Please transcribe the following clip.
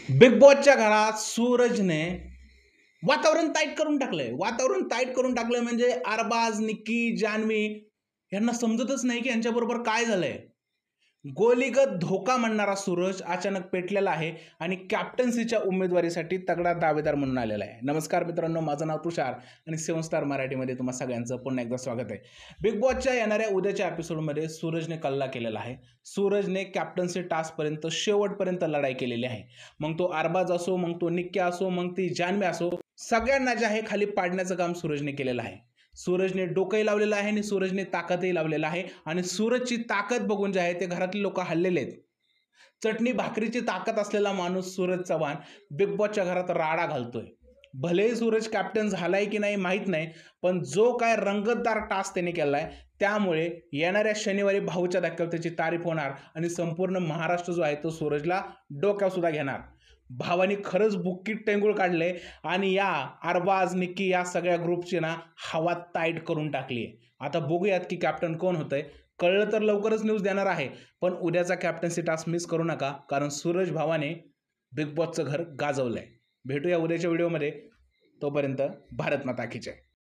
Big बॉसच्या घरात सूरजने वातावरण टाईट करून टाकलंय. वातावरण टाईट करून टाकलंय म्हणजे अरबाज, निक्की, जान्हवी यांना समजतच नाही की यांच्याबरोबर काय झालंय. गोलीगत धोका म्हणणारा सूरज अचानक पेटलेला आहे आणि कॅप्टन्सीच्या उमेदवारीसाठी तगडा दावेदार म्हणून आलेला आहे. नमस्कार मित्रांनो, माझं नाव तुषार आणि 7 स्टार मराठीमध्ये तुम्हा सगळ्यांचं पुन्हा एकदा स्वागत आहे. बिग बॉसच्या येणाऱ्या उद्याच्या एपिसोडमध्ये सूरजने कल्ला केलेला आहे. सूरजने कॅप्टन्सी टास्कपर्यंत शेवटपर्यंत लढाई केलेली आहे. मग तो अरबाज असो, मग तो निक्की असो, मग ती जान्हवी असो, सगळ्यांना जे आहे खाली पाडण्याचं काम सूरजने केलेलं आहे. सूरजने डोकंही लावलेलं आहे आणि सूरजने ताकदही लावलेलं आहे आणि सूरजची ताकद बघून जे आहे ते घरातले लोक हल्लेले आहेत. चटणी भाकरीची ताकद असलेला माणूस सूरज चव्हाण बिग बॉसच्या घरात राडा घालतोय. भलेही सूरज कॅप्टन झालाय की नाही माहीत नाही, पण जो काय रंगतदार टास्क त्याने केलाय त्यामुळे येणाऱ्या शनिवारी भाऊच्या धक्क्यावर त्याची तारीफ होणार आणि संपूर्ण महाराष्ट्र जो आहे तो सूरजला डोक्यावर सुद्धा घेणार. भावानी खरंच बुक्कीत टेंगुळ काढले आणि या अरबाज, निक्की या सगळ्या ग्रुपची ना हवा टाईट करून टाकली आहे. आता बघूयात की कॅप्टन कोण होतंय. कळलं तर लवकरच न्यूज देणार आहे, पण उद्याचा कॅप्टन्सी टास्क मिस करू नका, कारण सूरज भावाने बिग बॉसचं घर गाजवलंय. भेटूया उद्याच्या व्हिडिओमध्ये. तोपर्यंत भारत माता की जय.